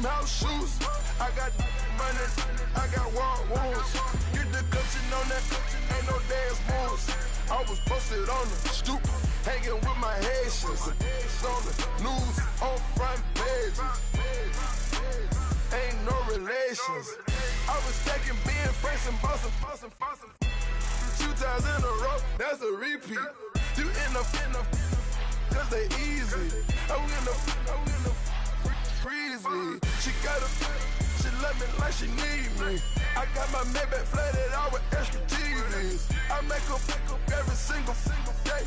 them house shoes. I got money, I got war wounds. Get the coaching on that, ain't no dance moves. I was posted on the stoop, hanging with my Haitians. On the news, on front pages. Ain't no relations. I was stacking being fresh and bustin'. 2 times in a row, that's a repeat. You end up, cause they easy. I'm in the freezy. She love me like she need me. I got my Maybach flooded out with extra TVs. I make her pick up every single day.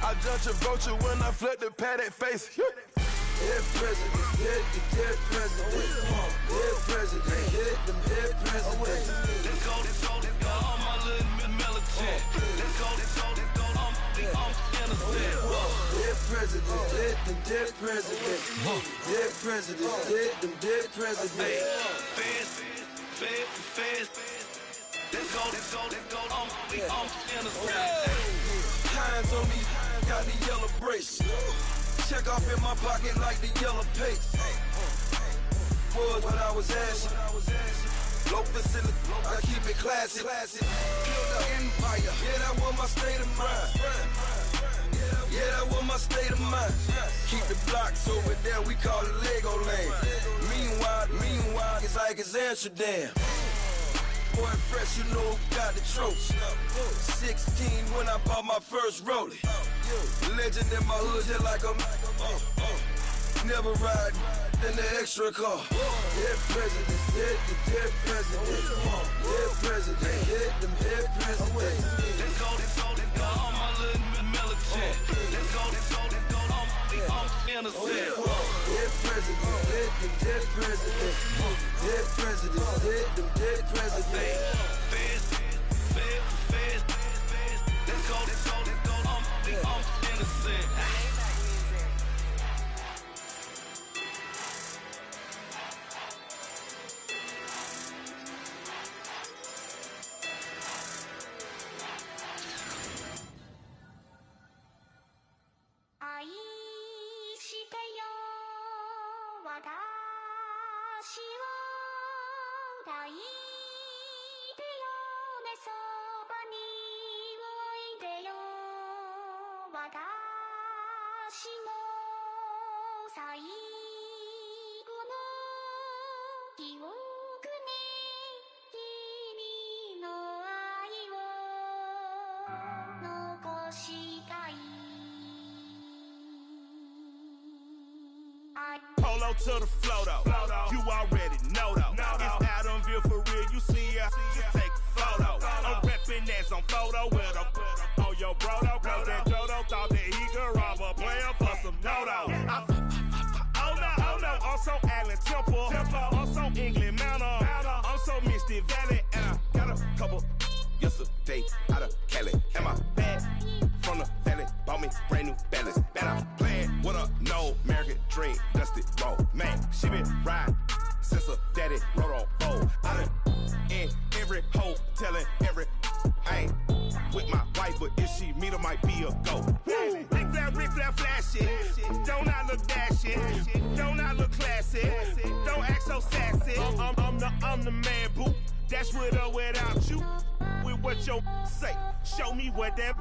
I judge a vulture when I flip the paddock face. Dead president, dead president, dead president, hit them dead presidents. Let's go, all my little militant. Let's go, I'm innocent. Dead president, hit them dead presidents. Dead president, hit them dead presidents. Fast. Let's go, I'm innocent. Hands on me, got the yellow brace. Check off in my pocket like the yellow paste. Was when I was asking. Low facility, I keep it classy. Build an empire, yeah, that was my state of mind. Yeah, that was my state of mind. Keep the blocks over there, we call it Lego Land. Meanwhile, it's like it's Amsterdam. Boy, fresh, you know who got the trophy. 16 when I bought my first rollie. Legend in my hood, just like a never ride in the extra car. Dead presidents, dead presidents. Dead president, hit them dead presidents. Let's go, all my little militant. Let's go, I'm innocent. Dead president, hit them dead presidents. Dead presidents, hit them dead presidents. Fast. Let's go, I'm innocent. Polo to the flow though, you already know though. It's Adamville for real, you see ya, just take a photo. I'm reppin' that's on photo with a on your bro though, cause that Jodo thought that he could rob a player for some dodo. Oh no, I'm so Allen Temple, I'm so England Manor, I'm so Misty Valley, and I got a couple yesterday out of Cali. And my bag from the valley bought me brand new balance. Bet I'm playing with a no American dream, dusty roll. Man, she been riding since her daddy rode on fold. I done in every hole, telling every I ain't with my wife, but if she meet her, might be a go. Rick Flair flashy, don't I look dashy, don't I look classy, don't act so sassy. I'm the man, boo. That's with or without you. With what your say, show me what that.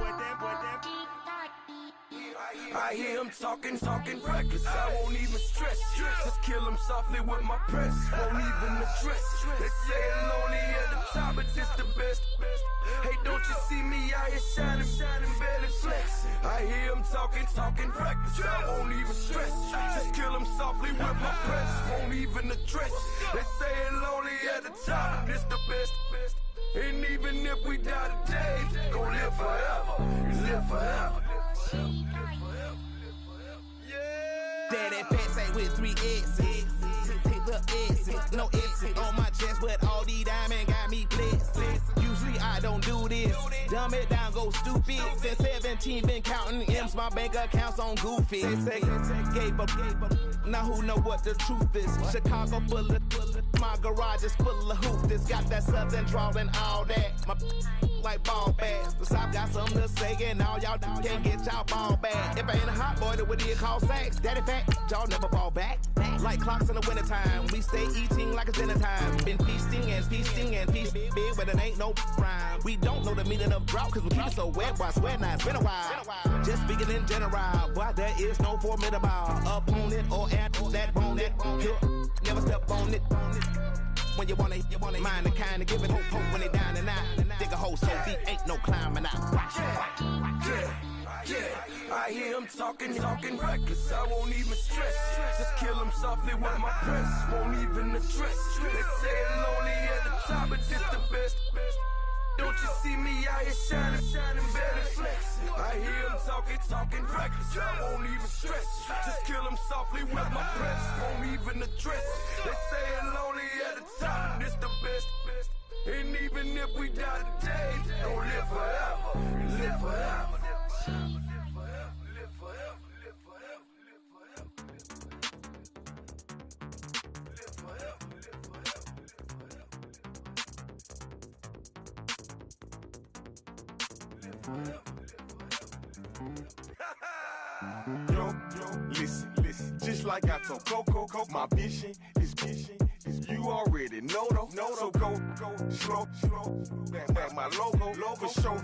I hear him talking reckless. I won't even stress. Just kill him softly with my press. Won't even address. They say it lonely at the top, but it's the best. Hey, don't you see me out here shining, barely flex. I hear him talking reckless. I won't even stress. Just kill him softly with my press. Won't even address. They say it lonely at the top, but it's the best. And even if we die today, gon' live forever. Live forever. Daddy pants ain't with 3 X's. Take the X's, no X's on my chest, but all these diamonds got me blessed. Usually I don't do this. Dumb it down, go stupid. Since 17, been counting M's, my bank accounts on Goofy. Say, gave up. Now who know what the truth is? Chicago full of, my garage is full of hoopers. Got that southern drawl and all that. My like ball bags. The South got something to say, and all y'all can't get y'all ball back. If I ain't a hot boy, then what do you call sex? Daddy fat, y'all never fall back. Like clocks in the wintertime, we stay eating like it's dinner time. Been feasting and feasting and feasting big, but it ain't no rhyme. We don't know the meaning of drought, cause we keep it so wet, boy, I swear now it's been a while. Just speaking in general, boy, there is no formidable opponent or at that bonnet. Never step on it. When you want it, mind the kind of give it hope when they down and out. Dig a hole so deep, ain't no climbing out. Yeah, I hear him talking reckless, I won't even stress. Just kill him softly with my press, won't even address. They say it lonely at the top, but this the best. Don't you see me out here shining, barely flexing. I hear him talking reckless, I won't even stress. Just kill him softly with my press, won't even address. They say it lonely at the top, but this the best. And even if we die today, don't live forever, live forever. Yo, listen, just like I told Coco, my vision is you already know though, so go, slow, back my logo, for show,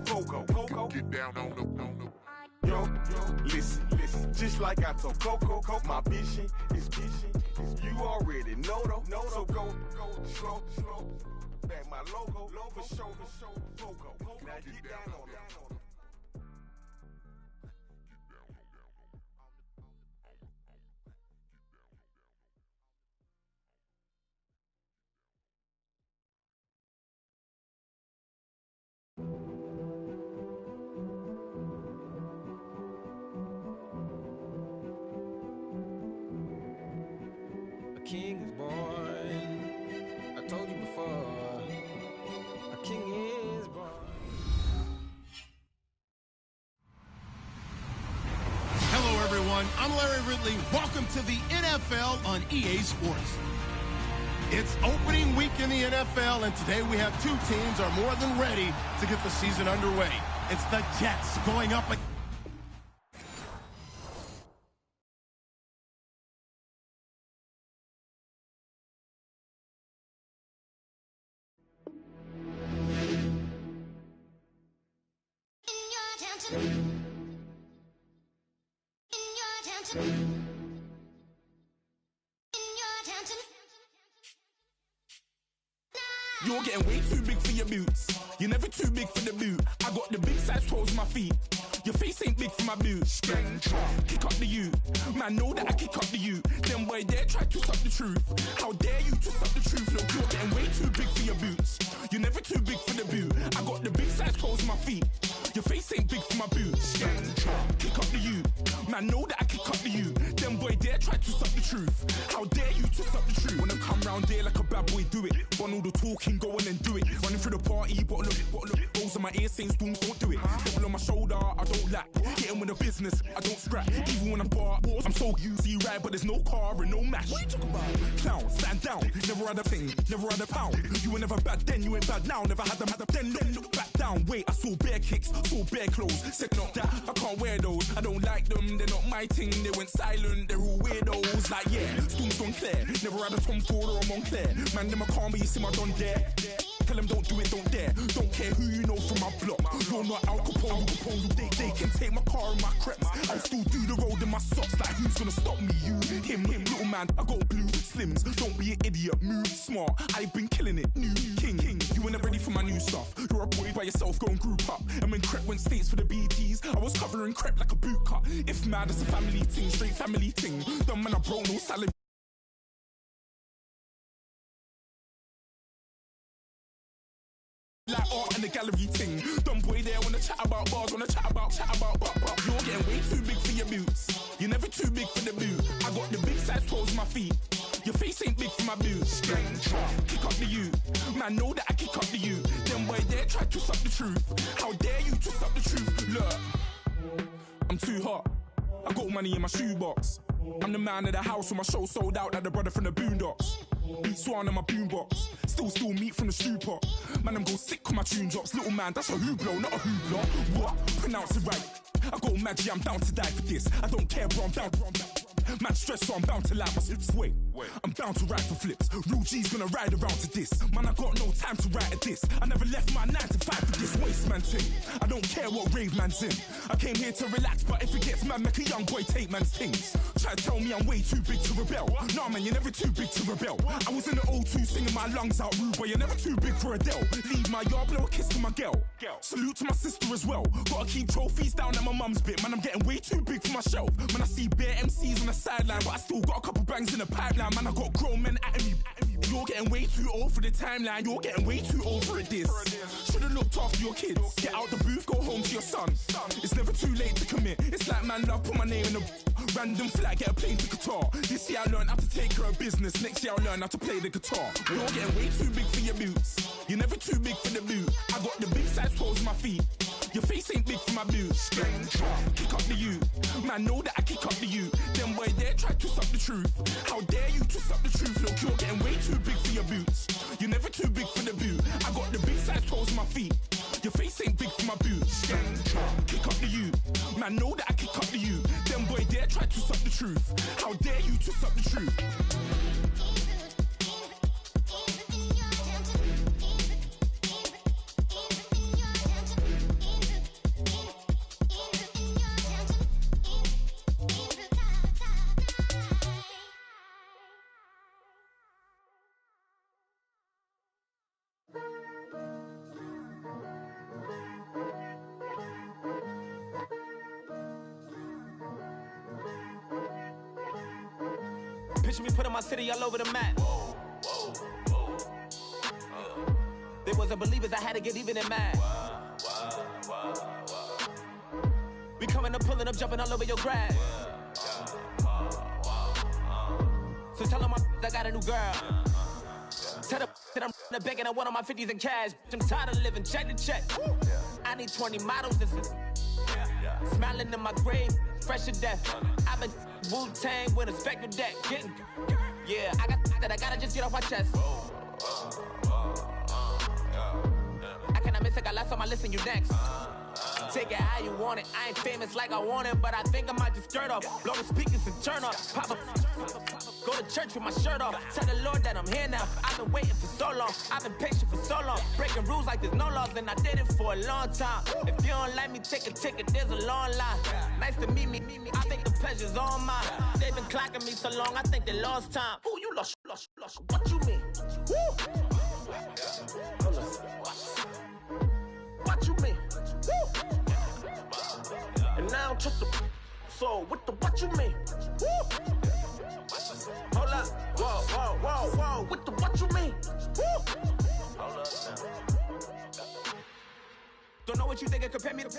go, get down on the, yo, listen, just like I told Coco, my vision is you already know though, so go, slow, back my logo, for show, go, now get down on the. King is born. I told you before. A king is born. Hello, everyone. I'm Larry Ridley. Welcome to the NFL on EA Sports. It's opening week in the NFL, and today we have two teams are more than ready to get the season underway. It's the Jets going up against You're getting way too big for your boots. You're never too big for the boot. I got the big size toes on my feet. Your face ain't big for my boots. Kick up the you. Man, know that I kick up the you. Them boy dare try to suck the truth. How dare you to suck the truth? Look, you're getting way too big for your boots. You're never too big for the boot. I got the big size toes on my feet. Your face ain't big for my boots. Kick up the you. Man, know that I kick up the you. Them boy dare try to suck the truth. How dare you to suck the truth? When I come round there like a bad boy, do it. Want all the talking, go on and do it. Running through the party, bottle up. Rolls on my ear saying storms, don't do it. Double on my shoulder, I don't lack. Getting with the business, I don't scrap. Even when I'm bar, I'm so easy ride, but there's no car and no match. What you talk about? Clown, stand down. Never had a thing, never had a pound. You were never bad then, you ain't bad now. Never had them, then look back down. Wait, I saw bare kicks, saw bare clothes. Said not that, I can't wear those. I don't like them, they're not my thing. They went silent, they're all weirdos. Like yeah, storms don't clear. Never had a Tom Ford or a Montclair. Man, them I can't, but you see my don dare. Tell them don't do it, don't dare. Don't care who you know from my block. You're not Al Capone. They can take my car and my creps. I'll still do the road in my socks. Like who's gonna stop me? You, him, little man. I got blue slims. Don't be an idiot. Move smart. I've been killing it. New king. You ain't ready for my new stuff. You're a boy by yourself. Go and group up. And when Crep went states for the BTs, I was covering Crep like a boot cut. If mad, it's a family thing. Straight family thing. Dumb man, I broke no salad. Like art and the gallery thing. Dumb boy there wanna chat about bars, wanna chat about. You're getting way too big for your boots. You're never too big for the boot. I got the big size toes on my feet. Your face ain't big for my boots. Kick up the you. Man, know that I kick up the you. Them boy there try to suck the truth. How dare you to suck the truth? Look, I'm too hot. I got money in my shoebox. I'm the man of the house when my show sold out like the brother from the Boondocks. Beat Swan in my boombox. Still meat from the stew pot. Man, I'm go sick when my tune drops. Little man, that's a hooplo, not a hoopla. What? Pronounce it right. I go magic, I'm down to die for this. I don't care, bro, I'm down. Man stress, so I'm bound to lie my slips. Wait, I'm bound to ride for flips. Real G's gonna ride around to this. Man, I got no time to write at this. I never left my 9 to 5 for this waste man thing. I don't care what rave man's in. I came here to relax, but if it gets mad, make a young boy take man's things. Try to tell me I'm way too big to rebel. Nah, man, you're never too big to rebel. I was in the O2 singing my lungs out rude, but you're never too big for Adele. Leave my yard, blow a kiss to my girl. Salute to my sister as well. Gotta keep trophies down at my mum's bit. Man, I'm getting way too big for my shelf. Man, I see bare MCs on the sideline, but I still got a couple bangs in the pipeline. Man, I got grown men at me. You're getting way too old for the timeline. You're getting way too old for this. Should've looked after your kids. Get out the booth, go home to your son. It's never too late to commit. It's like man love, put my name in a random flag, get a plane to Qatar. This year I learned how to take care of business. Next year I'll learn how to play the guitar. You're getting way too big for your boots. You're never too big for the boot. I got the big size toes on my feet. Your face ain't big for my boots. Kick up the you. Man, know that I kick up the you. Them boy there try to twist up the truth. How dare you twist up the truth? Look, you're getting way too big for your boots. You're never too big for the boot. I got the big size toes on my feet. Your face ain't big for my boots. Kick up the you. Man, know that I kick up the you. Them boy there try to twist up the truth. How dare you twist up the truth? Picture me putting my city all over the map. They wasn't believers, I had to get even in mad. We coming up, pulling up, jumping all over your grass. So tell them I got a new girl. Tell them that I'm in the bank and I want all my 50s in cash. I'm tired of living check to check. I need 20 models, this is smiling in my grave, fresh to death. I've been Wu-Tang with a spectral deck. Yeah, I gotta just get off my chest. I cannot miss it, got last on my list and you next. Take it how you want it. I ain't famous like I want it, but I think I might just skirt off. Blow the speakers and turn up. Pop up. Go to church with my shirt off. Tell the Lord that I'm here now. I've been waiting for so long. I've been patient for so long. Breaking rules like there's no laws, and I did it for a long time. If you don't like me, take a ticket. There's a long line. Nice to meet me. I think the pleasure's all mine. They've been clocking me so long, I think they lost time. Ooh, you lost. What you mean? Woo! Hold on. What you mean? Woo! And now I don't trust the so what you mean? Woo! Hold up, whoa, with the what you mean? Woo! Hold up now. Don't know what you think, compare me to.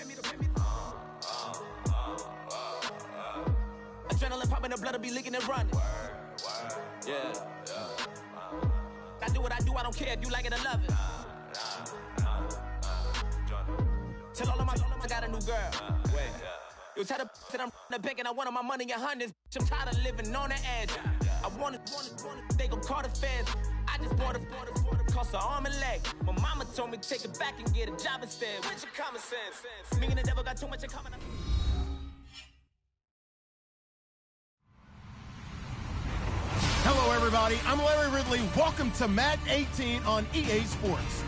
Adrenaline pumping, the blood will be leaking and running. Yeah. I do what I do, I don't care if you like it or love it. Tell all of my I got a new girl. Wait. You tell the that I'm in the bank and I want all my money in hundreds. I'm tired of living on the edge. I want it, they gon' call the feds. I just bought a cost an arm and leg. My mama told me take it back and get a job instead. Where's your common sense? Me and the devil got too much in common. Hello, everybody. I'm Larry Ridley. Welcome to Madden 18 on EA Sports.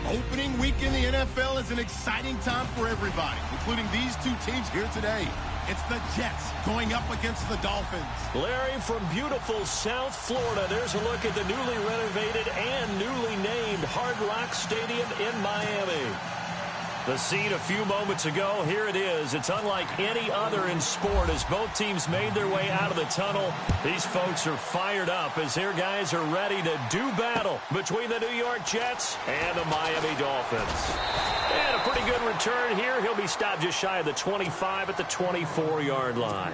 Opening week in the NFL is an exciting time for everybody, including these two teams here today. It's the Jets going up against the Dolphins. Larry, from beautiful South Florida, there's a look at the newly renovated and newly named Hard Rock Stadium in Miami. The scene a few moments ago, here it is. It's unlike any other in sport as both teams made their way out of the tunnel. These folks are fired up as their guys are ready to do battle between the New York Jets and the Miami Dolphins. And a pretty good return here. He'll be stopped just shy of the 25 at the 24-yard line.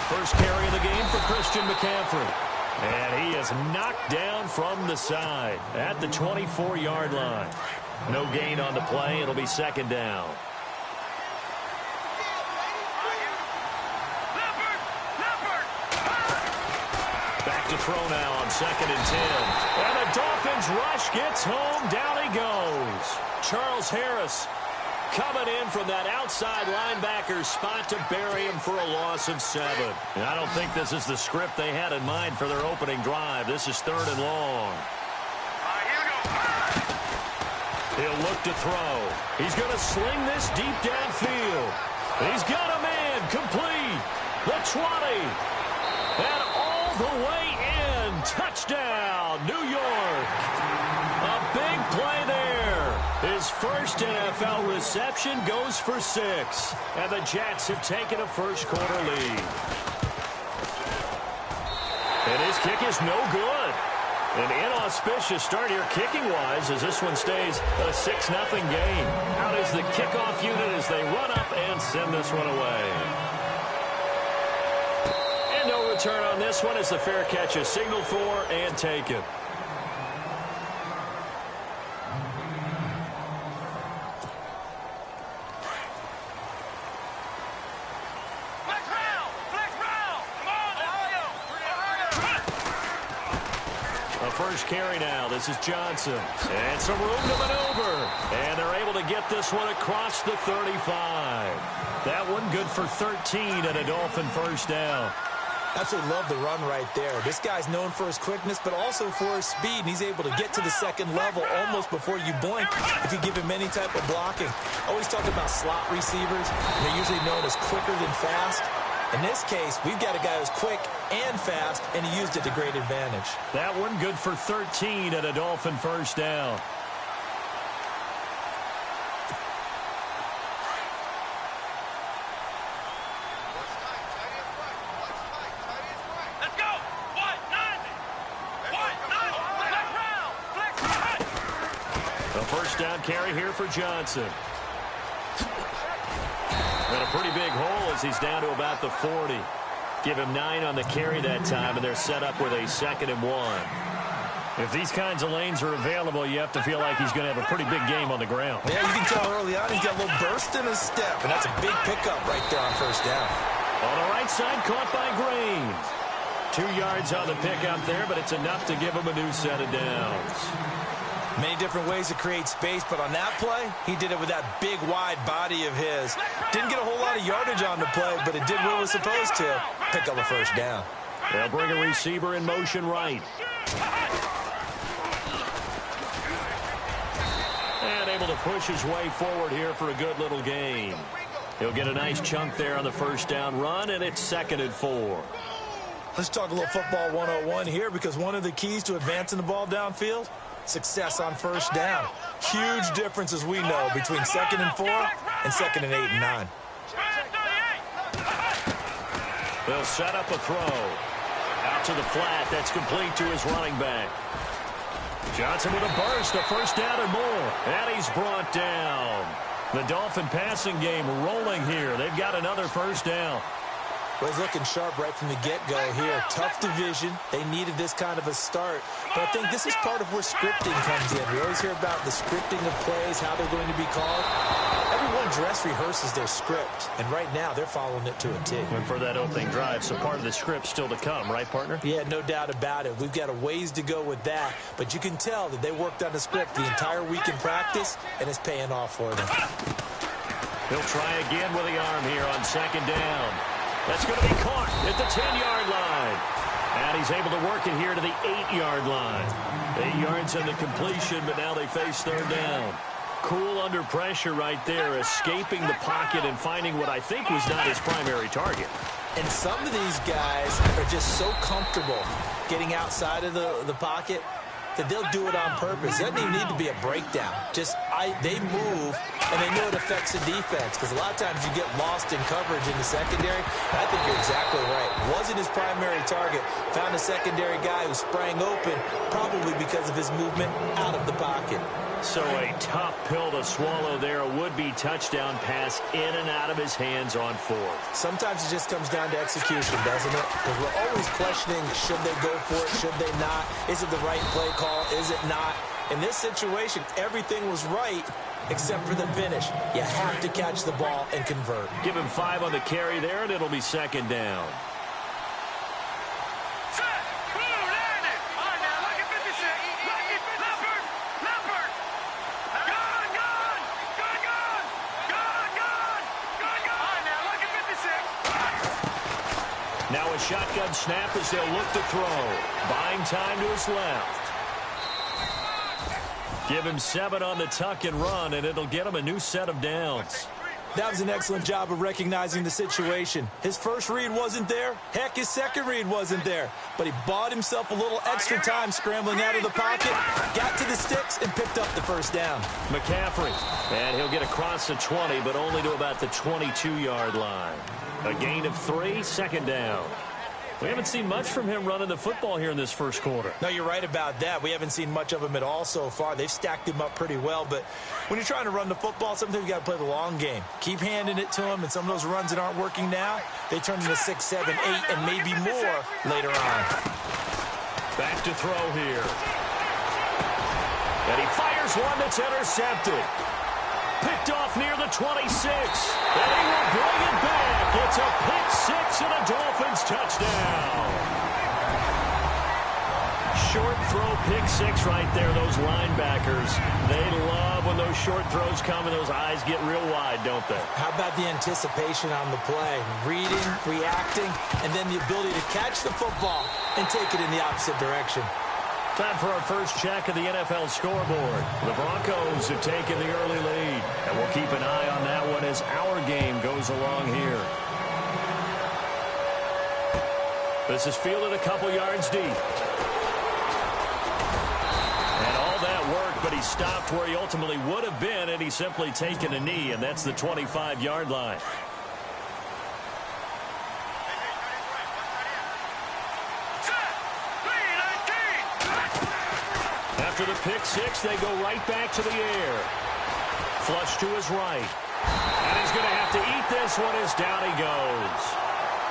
First carry of the game for Christian McCaffrey. And he is knocked down from the side at the 24-yard line. No gain on the play. It'll be second down. Back to throw now on 2nd and 10. And the Dolphins rush gets home. Down he goes. Charles Harris coming in from that outside linebacker spot to bury him for a loss of 7. And I don't think this is the script they had in mind for their opening drive. This is 3rd and long. He'll look to throw. He's going to sling this deep downfield. He's got a man complete. The 20. And all the way in. Touchdown, New York. A big play there. His first NFL reception goes for 6. And the Jets have taken a first-quarter lead. And his kick is no good. An inauspicious start here kicking-wise as this one stays a 6-0 game. Out is the kickoff unit as they run up and send this one away. And no return on this one as the fair catch is signaled for and taken. First carry now. This is Johnson. And some room to maneuver. And they're able to get this one across the 35. That one good for 13 and a Dolphin first down. Absolutely love the run right there. This guy's known for his quickness, but also for his speed. And he's able to get to the second level almost before you blink if you give him any type of blocking. Always talk about slot receivers. They're usually known as quicker than fast. In this case, we've got a guy who's quick and fast, and he used it to great advantage. That one good for 13 and a Dolphin first down. A first down carry here for Johnson. And a pretty big hole as he's down to about the 40. Give him 9 on the carry that time, and they're set up with a 2nd and 1. If these kinds of lanes are available, you have to feel like he's going to have a pretty big game on the ground. Yeah, you can tell early on he's got a little burst in his step, and that's a big pickup right there on first down. On the right side, caught by Green. 2 yards on the pickup there, but it's enough to give him a new set of downs. Many different ways to create space, but on that play, he did it with that big, wide body of his. Didn't get a whole lot of yardage on the play, but it did what it was supposed to. Pick up a first down. They'll bring a receiver in motion right. And able to push his way forward here for a good little gain. He'll get a nice chunk there on the first down run, and it's 2nd and 4. Let's talk a little football 101 here, because one of the keys to advancing the ball downfield, success on first down. Huge difference, as we know, between 2nd and 4 and 2nd and 8 and 9. They'll set up a throw. Out to the flat. That's complete to his running back. Johnson with a burst, a first down and more. And he's brought down. The Dolphin passing game rolling here. They've got another first down. Well, he's looking sharp right from the get-go here. Tough division. They needed this kind of a start. But I think this is part of where scripting comes in. We always hear about the scripting of plays, how they're going to be called. Everyone dress rehearses their script. And right now, they're following it to a T. And for that opening drive, so part of the script still to come, right, partner? Yeah, no doubt about it. We've got a ways to go with that. But you can tell that they worked on the script the entire week in practice, and it's paying off for them. He'll try again with the arm here on 2nd down. That's going to be caught at the 10-yard line. And he's able to work it here to the 8-yard line. 8 yards on the completion, but now they face 3rd down. Cool under pressure right there, escaping the pocket and finding what I think was not his primary target. And some of these guys are just so comfortable getting outside of the pocket that they'll do it on purpose. It doesn't even need to be a breakdown. They move, and they know it affects the defense, because a lot of times you get lost in coverage in the secondary. And I think you're exactly right. Wasn't his primary target. Found a secondary guy who sprang open, probably because of his movement out of the pocket. So a tough pill to swallow there. A would-be touchdown pass in and out of his hands on 4th. Sometimes it just comes down to execution, doesn't it? Because we're always questioning, should they go for it, should they not? Is it the right play call? Is it not? In this situation, everything was right except for the finish. You have to catch the ball and convert. Give him 5 on the carry there, and it'll be second down. Now a shotgun snap as they'll look to throw. Buying time to his left. Give him 7 on the tuck and run, and it'll get him a new set of downs. That was an excellent job of recognizing the situation. His first read wasn't there. Heck, his second read wasn't there. But he bought himself a little extra time scrambling out of the pocket, got to the sticks, and picked up the first down. McCaffrey, and he'll get across the 20, but only to about the 22-yard line. A gain of 3, second down. We haven't seen much from him running the football here in this first quarter. No, you're right about that. We haven't seen much of him at all so far. They've stacked him up pretty well, but when you're trying to run the football, sometimes you got to play the long game. Keep handing it to him, and some of those runs that aren't working now, they turn into 6, 7, 8, and maybe more later on. Back to throw here. And he fires one that's intercepted. Picked off near the 26. And he will bring it back. It's a pick 6 and a Dolphins touchdown. Short throw, pick 6 right there. Those linebackers, they love when those short throws come and those eyes get real wide, don't they? How about the anticipation on the play? Reading, reacting, and then the ability to catch the football and take it in the opposite direction. Time for our first check of the NFL scoreboard. The Broncos have taken the early lead, and we'll keep an eye on that one as our game goes along here. This is fielded a couple yards deep. And all that work, but he stopped where he ultimately would have been, and he's simply taken a knee, and that's the 25-yard line. After the pick 6, they go right back to the air. Flush to his right. And he's going to have to eat this one as down he goes.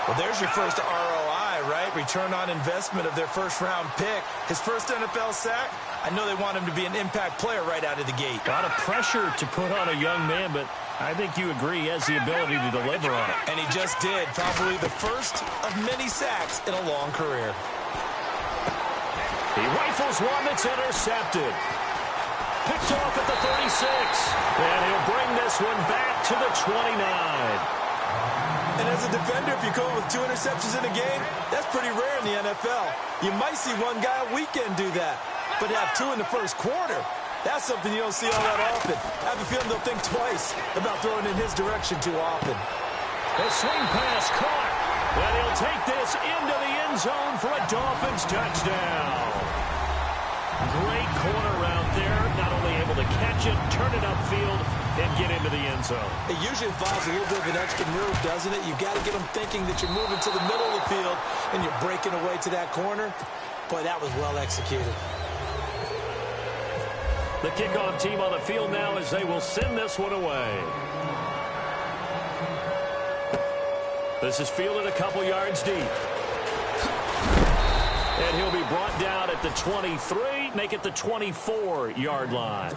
Well, there's your first ROI, right? Return on investment of their first-round pick. His first NFL sack, I know they want him to be an impact player right out of the gate. A lot of pressure to put on a young man, but I think you agree he has the ability to deliver on it. And he just did. Probably the first of many sacks in a long career. He rifles one that's intercepted. Picked off at the 36. And he'll bring this one back to the 29. And as a defender, if you go with 2 interceptions in a game, that's pretty rare in the NFL. You might see one guy a weekend do that. But to have 2 in the first quarter, that's something you don't see all that often. I have a feeling they'll think twice about throwing in his direction too often. The swing pass caught. And he'll take this into the end zone for a Dolphins touchdown. Great corner route there. Not only able to catch it, turn it upfield, and get into the end zone. It usually involves a little bit of an extra move, doesn't it? You've got to get them thinking that you're moving to the middle of the field and you're breaking away to that corner. Boy, that was well executed. The kickoff team on the field now as they will send this one away. This is fielded a couple yards deep. And he'll be brought down at the 23, make it the 24-yard line.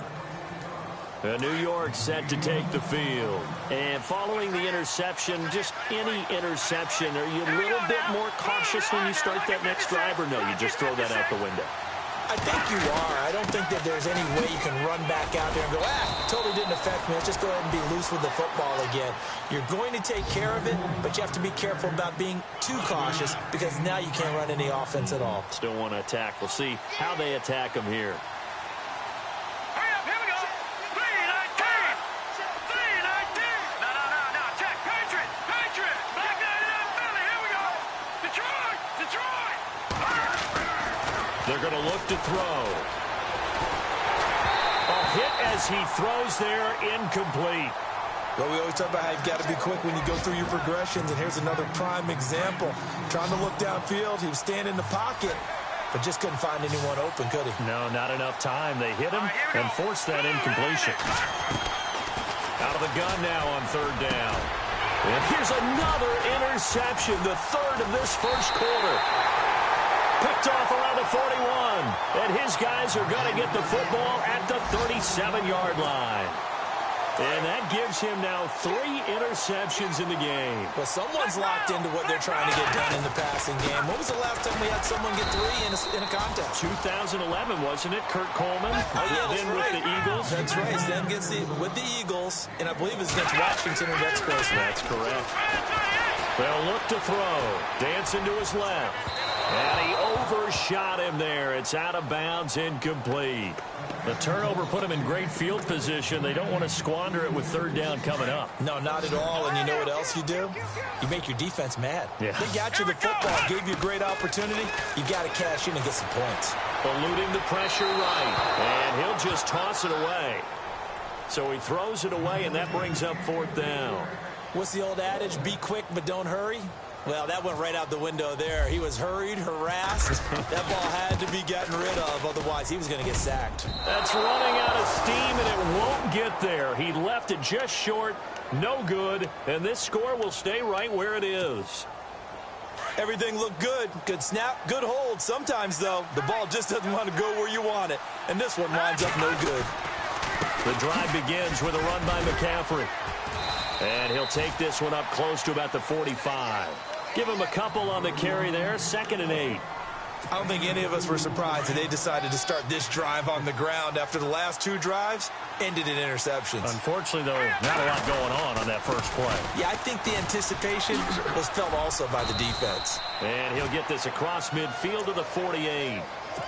New York set to take the field. And following the interception, just any interception, are you a little bit more cautious when you start that next drive, or no, you just throw that out the window? I think you are. I don't think that there's any way you can run back out there and go, totally didn't affect me. Let's just go ahead and be loose with the football again. You're going to take care of it, but you have to be careful about being too cautious because now you can't run any offense at all. Still want to attack. We'll see how they attack him here. They're going to look to throw. A hit as he throws there, incomplete. Well, we always talk about how you've got to be quick when you go through your progressions, and here's another prime example. Trying to look downfield, he was standing in the pocket, but just couldn't find anyone open, could he? No, not enough time. They hit him and forced that incompletion. Out of the gun now on third down. And here's another interception, the third of this first quarter. Picked picked off around the 41. And his guys are going to get the football at the 37-yard line. And that gives him now 3 interceptions in the game. Well, someone's locked into what they're trying to get done in the passing game. When was the last time we had someone get 3 in a contest? 2011, wasn't it? Kurt Coleman. Oh, yeah, then right. with the Eagles. That's right. Then with the Eagles, and I believe it's against Washington or Rex Grossman. That's correct. They'll look to throw. Dancing to his left. And he overshot him there. It's out of bounds, incomplete. The turnover put him in great field position. They don't want to squander it with 3rd down coming up. No, not at all. And you know what else you do? You make your defense mad. Yeah. They got you the football, gave you a great opportunity. You got to cash in and get some points. Eluding the pressure right. And he'll just toss it away. So he throws it away, and that brings up 4th down. What's the old adage? Be quick, but don't hurry. Well, that went right out the window there. He was hurried, harassed. That ball had to be gotten rid of, otherwise he was going to get sacked. That's running out of steam, and it won't get there. He left it just short, no good, and this score will stay right where it is. Everything looked good. Good snap, good hold. Sometimes, though, the ball just doesn't want to go where you want it, and this one winds up no good. The drive begins with a run by McCaffrey. And he'll take this one up close to about the 45. Give him a couple on the carry there, 2nd and 8. I don't think any of us were surprised that they decided to start this drive on the ground after the last 2 drives ended in interceptions. Unfortunately, though, not a lot going on that first play. Yeah, I think the anticipation was felt also by the defense. And he'll get this across midfield to the 48.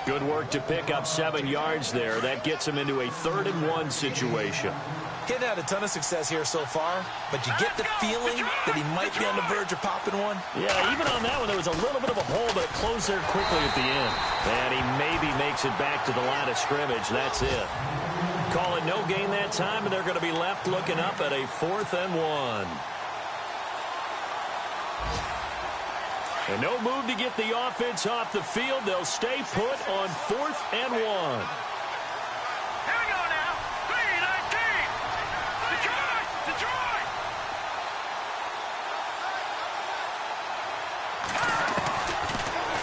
Good work to pick up 7 yards there. That gets him into a 3rd and 1 situation. He hadn't had a ton of success here so far, but you get the feeling that he might be on the verge of popping one. Yeah, even on that one, there was a little bit of a hole, but it closed there quickly at the end. And he maybe makes it back to the line of scrimmage. That's it. Call it no gain that time, and they're going to be left looking up at a 4th and 1. And no move to get the offense off the field. They'll stay put on 4th and 1.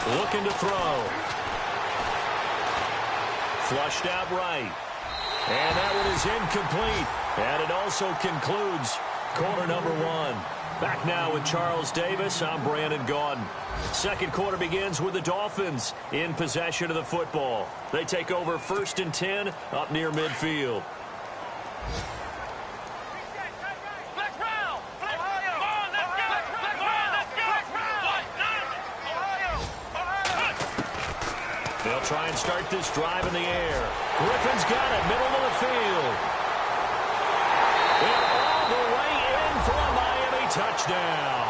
Looking to throw. Flushed out right. And that one is incomplete. And it also concludes quarter number 1. Back now with Charles Davis. I'm Brandon Gaudin. Second quarter begins with the Dolphins in possession of the football. They take over 1st and 10 up near midfield. They'll try and start this drive in the air. Griffin's got it, middle of the field. And all the way in for a Miami touchdown.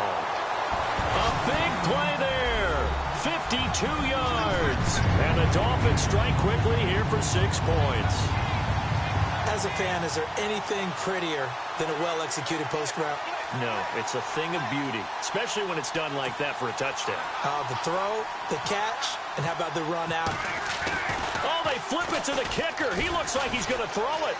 A big play there. 52 yards. And the Dolphins strike quickly here for 6 points. As a fan, is there anything prettier than a well-executed post route? No, it's a thing of beauty, especially when it's done like that for a touchdown. The throw, the catch, and how about the run out? Oh, they flip it to the kicker. He looks like he's going to throw it.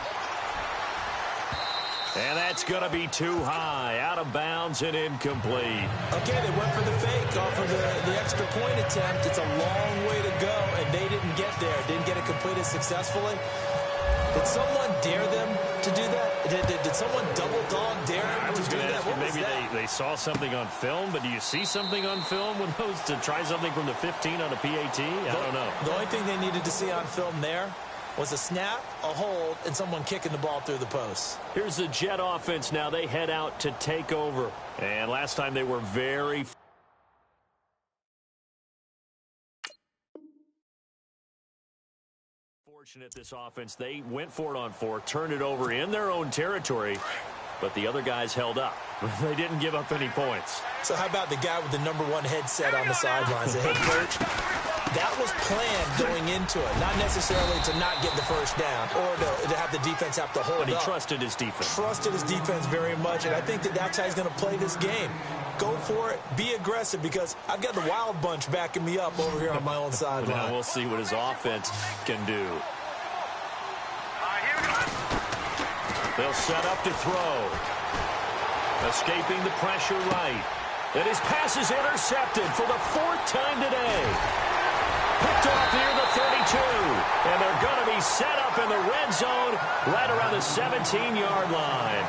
And that's going to be too high, out of bounds and incomplete. Okay, they went for the fake off of the extra point attempt. It's a long way to go, and they didn't get there. Didn't get it completed successfully. Did someone dare them to do that? Did someone double dog dare them to do that? Maybe they saw something on film, but do you see something on film with those to try something from the 15 on a PAT? I don't know. The only thing they needed to see on film there was a snap, a hold, and someone kicking the ball through the post. Here's the Jet offense now. They head out to take over. And last time they were very fortunate, this offense. They went for it on 4, turned it over in their own territory, but the other guys held up. They didn't give up any points. So how about the guy with the #1 headset on the sidelines, the head coach? That was planned going into it, not necessarily to not get the first down or to have the defense have to hold up. But he trusted his defense. Trusted his defense very much, and I think that's how he's going to play this game. Go for it. Be aggressive, because I've got the Wild Bunch backing me up over here on my own sideline. Now we'll see what his offense can do. They'll set up to throw. Escaping the pressure right. And his pass is intercepted for the 4th time today. Picked off near the 32. And they're going to be set up in the red zone right around the 17-yard line.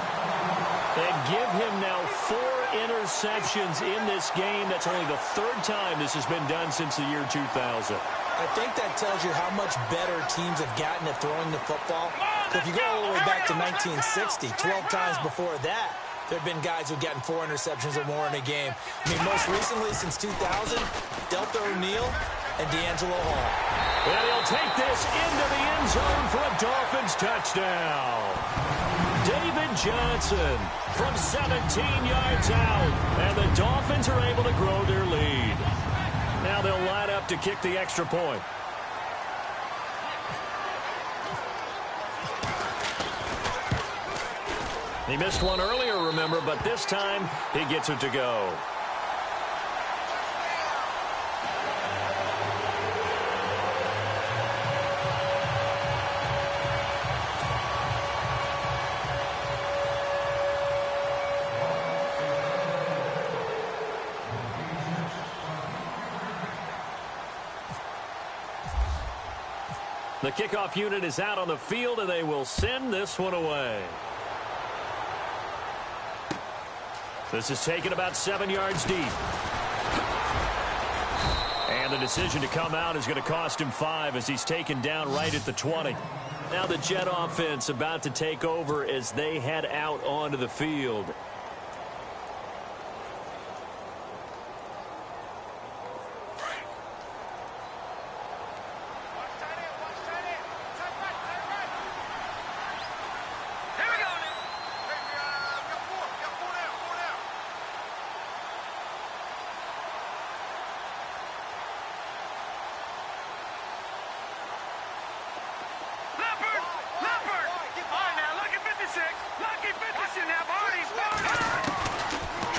And give him now 4 interceptions in this game. That's only the 3rd time this has been done since the year 2000. I think that tells you how much better teams have gotten at throwing the football. If you go all the way back to 1960, 12 times before that, there have been guys who've gotten 4 interceptions or more in a game. I mean, most recently, since 2000, Delta O'Neal and D'Angelo Hall. And he'll take this into the end zone for a Dolphins touchdown. David Johnson from 17 yards out. And the Dolphins are able to grow their lead. Now they'll line up to kick the extra point. He missed one earlier, remember, but this time he gets it to go. The kickoff unit is out on the field, and they will send this one away. This is taken about 7 yards deep. And the decision to come out is going to cost him 5 as he's taken down right at the 20. Now the Jet offense about to take over as they head out onto the field.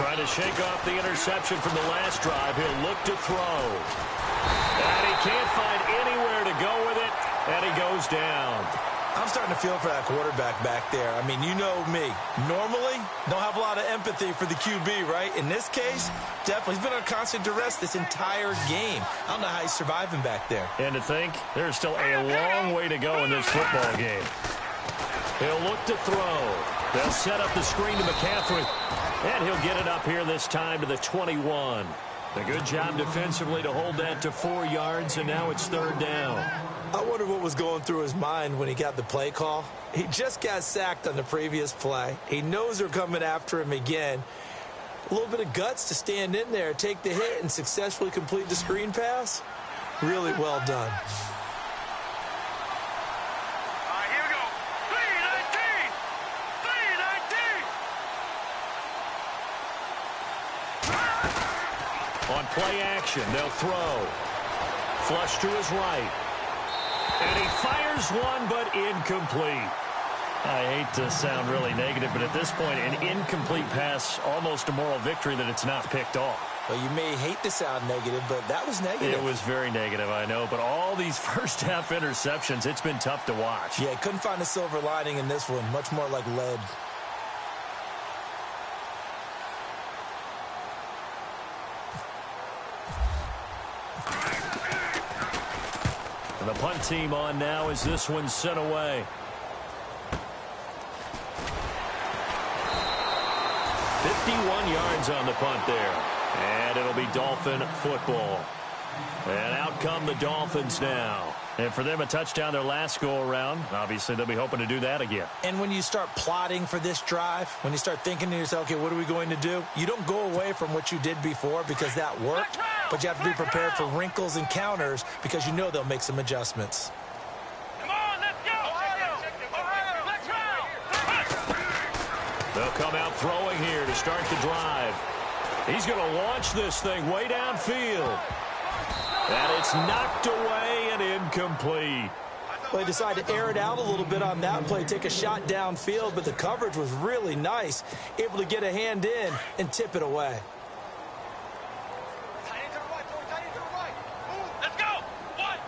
Trying to shake off the interception from the last drive. He'll look to throw. And he can't find anywhere to go with it, and he goes down. I'm starting to feel for that quarterback back there. I mean, you know me. Normally, don't have a lot of empathy for the QB, right? In this case, definitely. He's been on constant duress this entire game. I don't know how he's surviving back there. And to think, there's still a long way to go in this football game. He'll look to throw. They'll set up the screen to McCaffrey. And he'll get it up here this time to the 21. A good job defensively to hold that to 4 yards, and now it's 3rd down. I wonder what was going through his mind when he got the play call. He just got sacked on the previous play. He knows they're coming after him again. A little bit of guts to stand in there, take the hit, and successfully complete the screen pass. Really well done. On play action, they'll throw. Flush to his right. And he fires one, but incomplete. I hate to sound really negative, but at this point, an incomplete pass, almost a moral victory that it's not picked off. Well, you may hate to sound negative, but that was negative. It was very negative, I know. But all these first-half interceptions, it's been tough to watch. Yeah, couldn't find a silver lining in this one. Much more like lead. And the punt team on now as this one's sent away. 51 yards on the punt there. And it'll be Dolphin football. And out come the Dolphins now. And for them, a touchdown their last go-around. Obviously, they'll be hoping to do that again. And when you start plotting for this drive, when you start thinking to yourself, okay, what are we going to do? You don't go away from what you did before because that worked. But you have to be prepared for wrinkles and counters because you know they'll make some adjustments. Come on, let's go! Ohio, let's go! They'll come out throwing here to start the drive. He's going to launch this thing way downfield. And it's knocked away and incomplete. Well, they decided to air it out a little bit on that play, take a shot downfield, but the coverage was really nice. Able to get a hand in and tip it away. Let's go! One!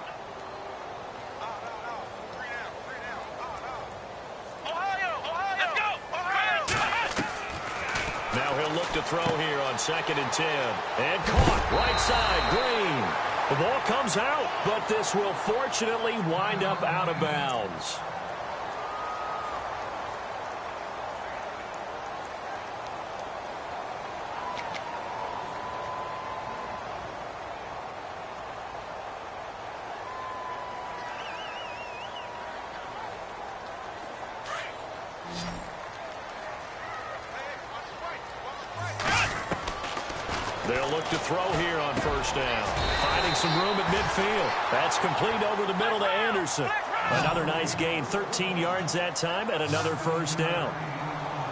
Ohio, let's go! Now he'll look to throw here on 2nd and 10. And caught right side, Green. The ball comes out, but this will fortunately wind up out of bounds. They'll look to throw here on first down. Finding some room at midfield. That's complete over the middle to Anderson. Another nice gain, 13 yards that time, and another first down.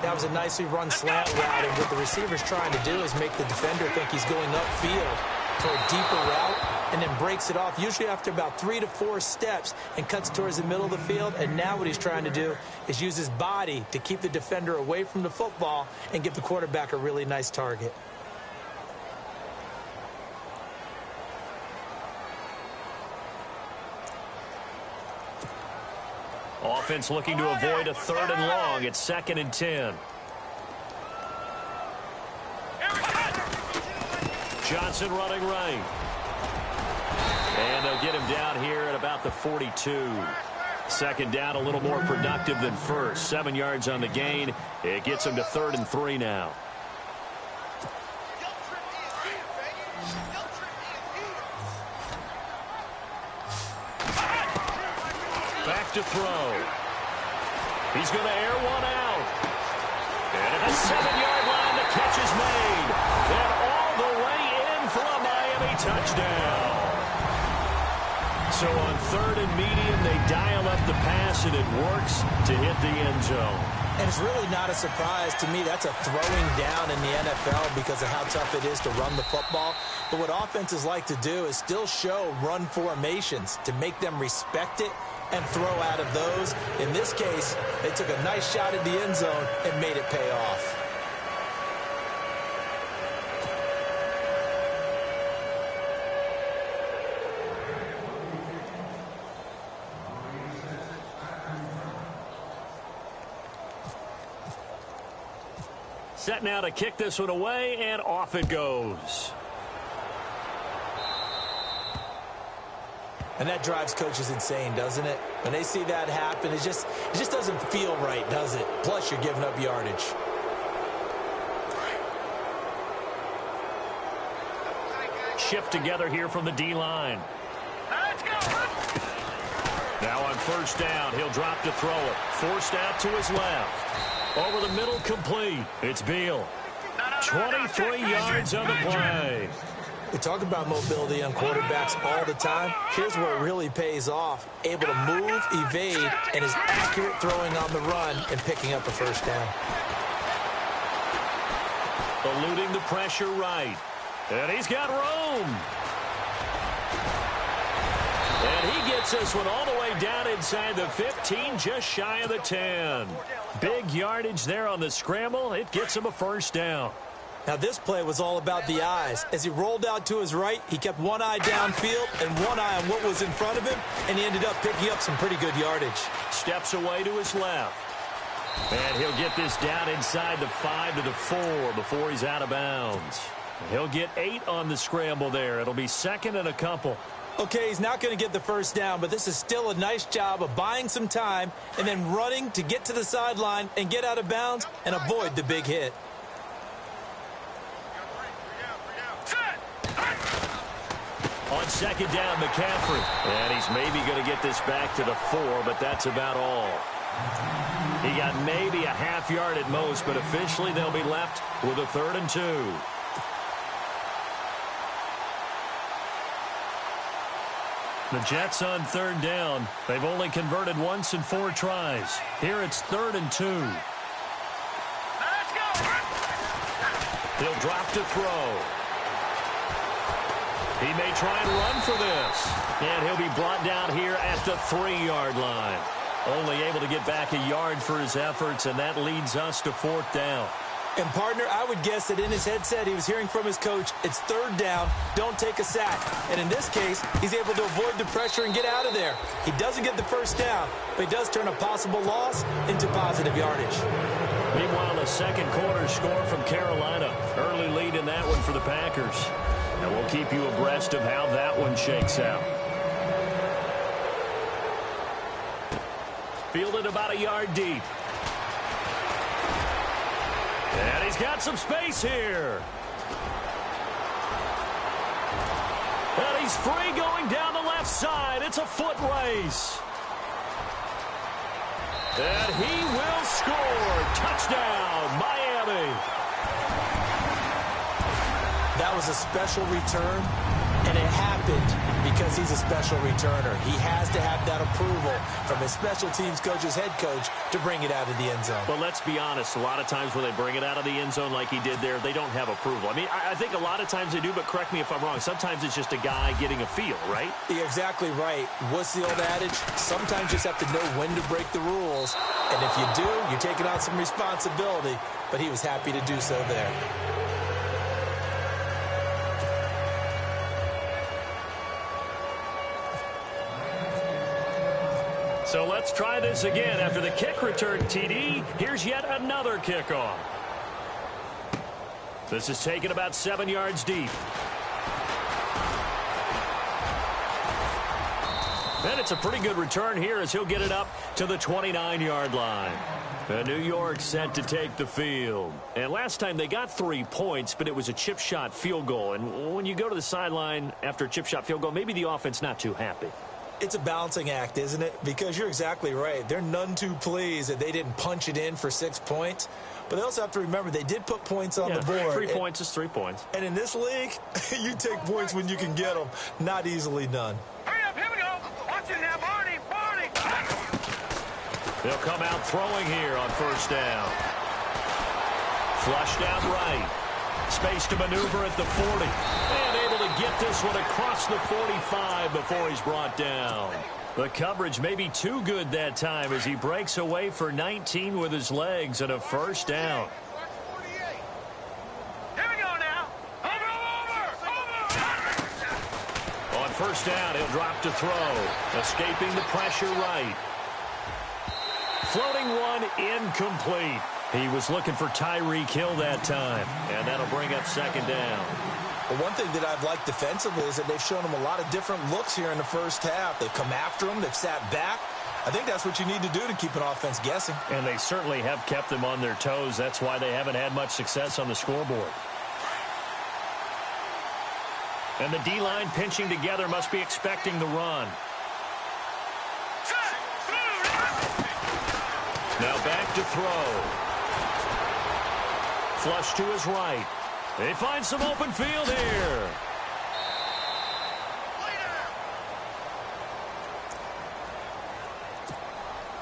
That was a nicely run slant route, and what the receiver's trying to do is make the defender think he's going upfield for a deeper route, and then breaks it off, usually after about 3 to 4 steps, and cuts towards the middle of the field. And now what he's trying to do is use his body to keep the defender away from the football and give the quarterback a really nice target. Offense looking to avoid a 3rd and long. It's 2nd and 10. Johnson running right. And they'll get him down here at about the 42. Second down, a little more productive than first. 7 yards on the gain. It gets him to 3rd and 3 now. Back to throw. He's going to air one out. And at the 7-yard line, the catch is made. And all the way in for a Miami touchdown. So on 3rd and medium, they dial up the pass, and it works to hit the end zone. And it's really not a surprise to me. That's a throwing down in the NFL because of how tough it is to run the football. But what offenses like to do is still show run formations to make them respect it and throw out of those. In this case, they took a nice shot at the end zone and made it pay off. Set now to kick this one away, and off it goes. And that drives coaches insane, doesn't it? When they see that happen, it just doesn't feel right, does it? Plus, you're giving up yardage. Shift together here from the D-line. Now on first down, he'll drop to throw it. Forced out to his left. Over the middle, complete. It's Beal. 23 yards on the play. We talk about mobility on quarterbacks all the time. Here's where it really pays off. Able to move, evade, and is accurate throwing on the run and picking up a first down. Eluding the pressure right. And he's got room. And he gets this one all the way down inside the 15, just shy of the 10. Big yardage there on the scramble. It gets him a first down. Now, this play was all about the eyes. As he rolled out to his right, he kept one eye downfield and one eye on what was in front of him, and he ended up picking up some pretty good yardage. Steps away to his left. And he'll get this down inside the 5 to the 4 before he's out of bounds. He'll get 8 on the scramble there. It'll be 2nd and a couple. Okay, he's not going to get the first down, but this is still a nice job of buying some time and then running to get to the sideline and get out of bounds and avoid the big hit. On second down, McCaffrey. And he's maybe going to get this back to the 4, but that's about all. He got maybe a half yard at most, but officially they'll be left with a 3rd and 2. The Jets on 3rd down. They've only converted once in 4 tries. Here it's 3rd and 2. He'll drop to throw. He may try and run for this. And he'll be brought down here at the 3-yard line. Only able to get back a yard for his efforts, and that leads us to 4th down. And, partner, I would guess that in his headset he was hearing from his coach, it's 3rd down, don't take a sack. And in this case, he's able to avoid the pressure and get out of there. He doesn't get the first down, but he does turn a possible loss into positive yardage. Meanwhile, the second quarter score from Carolina. Early lead in that one for the Packers. And we'll keep you abreast of how that one shakes out. Fielded about a yard deep. And he's got some space here. And he's free going down the left side. It's a foot race. And he will score. Touchdown, Miami. That was a special return, and it happened because he's a special returner. He has to have that approval from his special teams coach's head coach to bring it out of the end zone. But let's be honest, a lot of times when they bring it out of the end zone like he did there, they don't have approval. I mean, I think a lot of times they do, but correct me if I'm wrong. Sometimes it's just a guy getting a feel, right? You're exactly right. What's the old adage? Sometimes you just have to know when to break the rules. And if you do, you're taking on some responsibility. But he was happy to do so there. So let's try this again. After the kick return TD, here's yet another kickoff. This is taken about 7 yards deep. And it's a pretty good return here as he'll get it up to the 29-yard line. And New York set to take the field. And last time they got 3 points, but it was a chip shot field goal. And when you go to the sideline after a chip shot field goal, maybe the offense not too happy. It's a balancing act, isn't it? Because you're exactly right. They're none too pleased that they didn't punch it in for 6 points. But they also have to remember they did put points on the board. 3 points is 3 points. And in this league, you take points when you can get them. Not easily done. Hurry up, here we go. Watch it now, Barney. They'll come out throwing here on first down. Flushed out right. Space to maneuver at the 40. And able to get this one across the 45 before he's brought down. The coverage may be too good that time as he breaks away for 19 with his legs and a first down. Here we go now. Over. On first down, he'll drop to throw. Escaping the pressure right. Floating one incomplete. He was looking for Tyreek Hill that time, and that'll bring up second down. But one thing that I've liked defensively is that they've shown him a lot of different looks here in the first half. They've come after him. They've sat back. I think that's what you need to do to keep an offense guessing. And they certainly have kept them on their toes. That's why they haven't had much success on the scoreboard. And the D-line pinching together must be expecting the run. Now back to throw. Flush to his right. They find some open field here.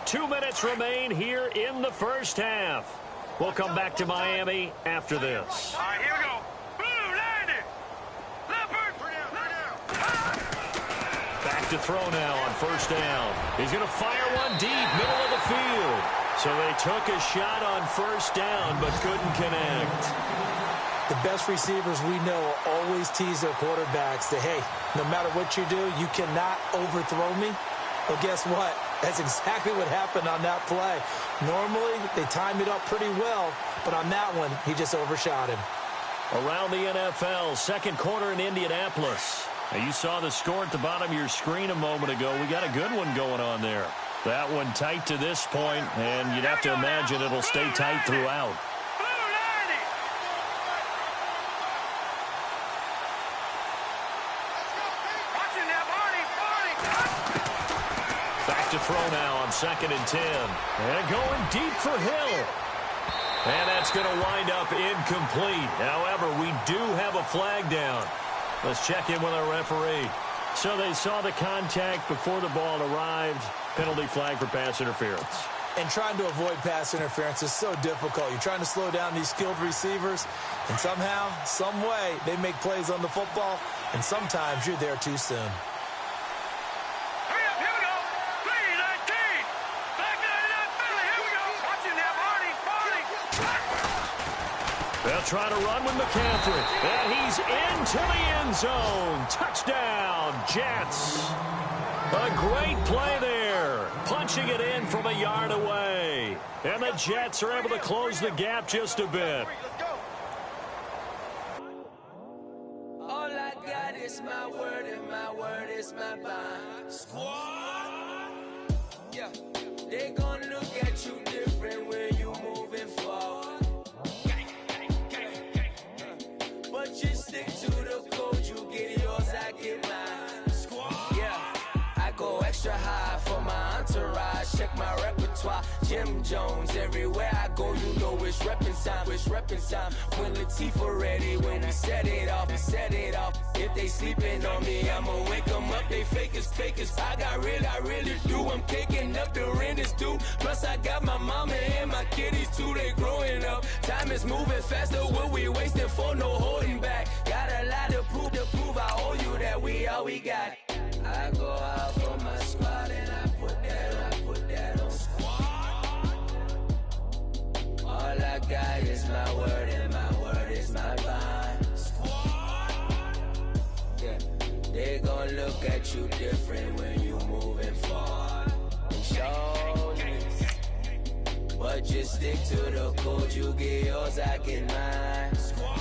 Two minutes remain here in the first half. We'll come back to Miami after this. All right, here we go. Blue, land it. Leopard. Back to throw now on first down. He's going to fire one deep, middle of the field. So they took a shot on first down, but couldn't connect. The best receivers we know always tease their quarterbacks that, hey, no matter what you do, you cannot overthrow me. Well, guess what? That's exactly what happened on that play. Normally, they time it up pretty well, but on that one, he just overshot him. Around the NFL, second quarter in Indianapolis. Now, you saw the score at the bottom of your screen a moment ago. We got a good one going on there. That one tight to this point, and you'd have to imagine it'll stay tight throughout. Back to throw now on 2nd and 10. And going deep for Hill. And that's going to wind up incomplete. However, we do have a flag down. Let's check in with our referee. So they saw the contact before the ball arrived. Penalty flag for pass interference. And trying to avoid pass interference is so difficult. You're trying to slow down these skilled receivers, and somehow, some way, they make plays on the football, and sometimes you're there too soon. Hurry up, here we go. 3-19. Back to that penalty. Here we go. Watch it now, Barney. They'll try to run with McCaffrey. And he's into the end zone. Touchdown, Jets. A great play there. Punching it in from a yard away. And the Jets are able to close the gap just a bit. All I is my bond. Squad. Yeah. They gon' look at you different when you moving forward. But you stick to the code, you get yours, I get mine. Squad. Yeah. I go extra high for my entourage. Check my repertoire. Jim Jones, everywhere I go, you know it's reppin' time. It's reppin' time. When Latifah ready, when we set it off, we set it off. If they sleeping on me, I'ma wake them up. They fakers. I really do. I'm caking up, the rent is due. Plus I got my mama and my kiddies too. They growing up. Time is moving faster. What we wasting for? No holding back. Got a lot to prove. I owe you that we all we got. I go out for my squad and I put that on squad. All I got is my word and my word is my bond. Squad. Yeah, they gon' look at you different when you moving forward. And show this, but just stick to the code. You get yours, I get mine. Squad.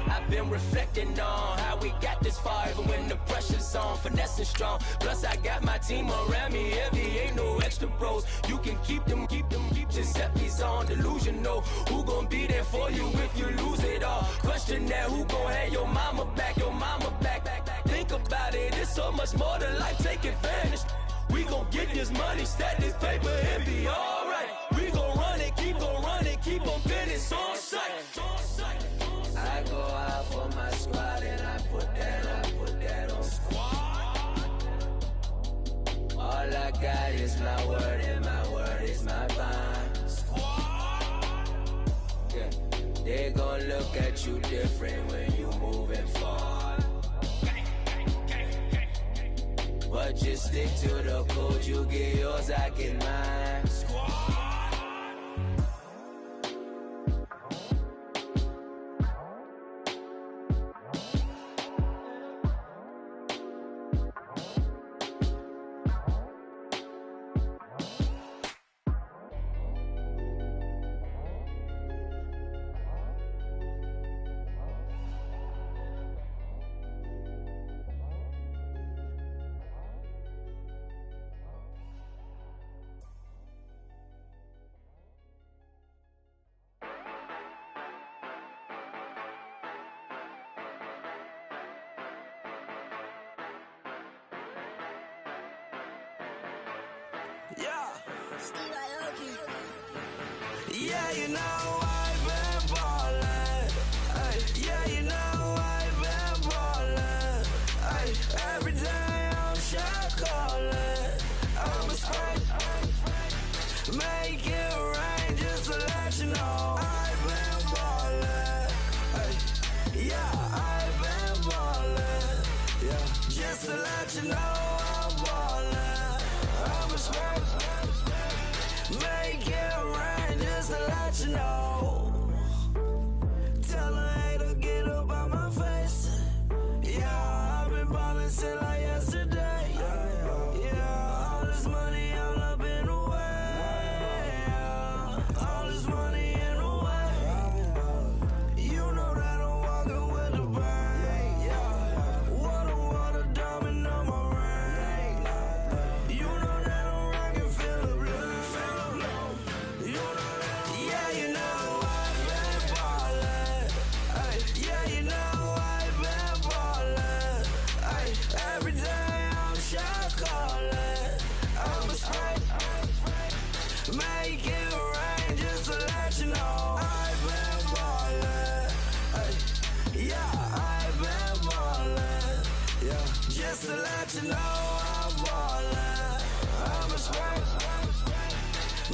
I've been reflecting on how we got this far, even when the pressure's on, finessing strong. Plus I got my team around me heavy, ain't no extra bros. You can keep them, Giuseppe's on delusional. Who gon' be there for you if you lose it all? Question that, who gon' have your mama back? Think about it, it's so much more to life, take advantage. We gon' get this money, stack this paper and be alright. We gon' run it, keep on finish on sight. I go out for my squad and I put that on squad. All I got is my word and my word is my bond. Squad. Yeah, they gon' look at you different when you moving forward. But just stick to the code, you get yours, I get mine. Squad. Yeah, you know I've been ballin'. Yeah, you know I've been ballin'. Every day I'm shot callin'. I'm a spray. Make it rain just to let you know I've been ballin'. Yeah, I've been ballin'. Yeah, just to let you know I'm ballin'. I'm a spray. Make it rain just to let you know. Tell a hater get up out my face. Yeah, I've been ballin' since like yesterday. Yeah, all this money all up in the way. All this money in the way. You know that I'm walking with the bank. Yeah, water, diamond on my ring. You know that I'm rockin' feel the blue. Yeah, you know I've been ballin'. Yeah, you know I've been ballin'. Every day I'm shot callin'. I'm a spray. Make it rain just to let you know I've been ballin'. Yeah, I've been ballin'. Yeah, just to let you know I'm ballin'. I'm a spray.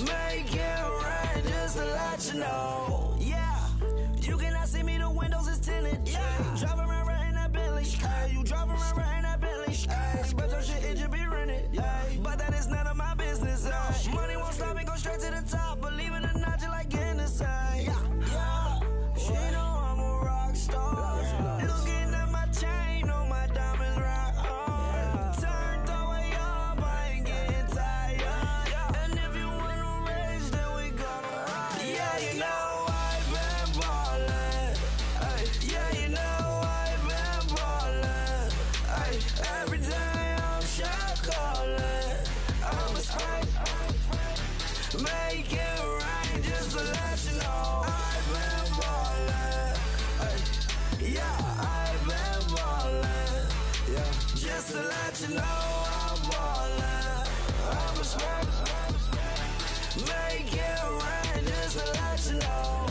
Make it rain just to let you know. Yeah, you cannot see me, the windows is tinted. Yeah, driving around right in that Bentley. You driving around right in that Bentley. But your shit, it should be rented. But that is none of my business. Money won't stop me, go straight to the top. Believe it or not, just like in the same. Yeah, she know I'm a rock star. Looking at my chain, on my diamonds rock hard. Turned the way up, I ain't getting tired. And if you wanna raise, then we gonna ride. Yeah, you know let you know I'm ballin'. I'm a smoke. Make it rain just to let you know.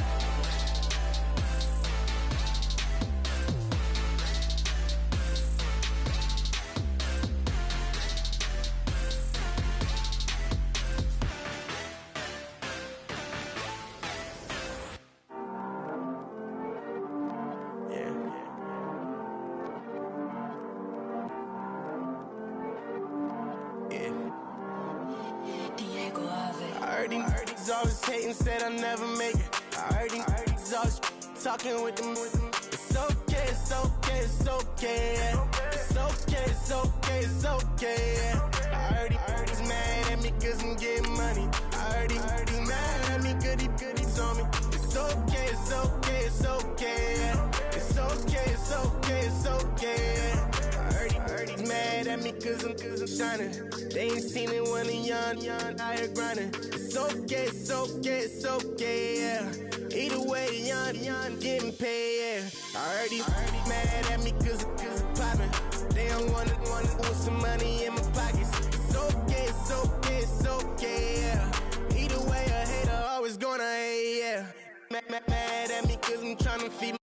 I heard these always hating, said I'll never make it. I heard these always talking with them. It's okay, it's okay, it's okay, yeah. It's okay, it's okay, it's okay, yeah. I heard he's mad at me cause I'm getting money. I heard he's mad at me cause he's on me. It's okay, it's okay, it's okay, yeah. It's okay, it's okay, it's okay, yeah. I heard he's mad at me cause I'm shining. They ain't seen it when I'm young, out here grinding. It's okay, it's okay, it's okay, yeah. Either way, young, getting paid, yeah. I heard he's mad at me cause I'm poppin'. They don't wanna put some money in my pockets. It's okay, it's okay, it's okay, yeah. Either way, a hater always gonna hate, yeah. Mad at me cause I'm tryna feed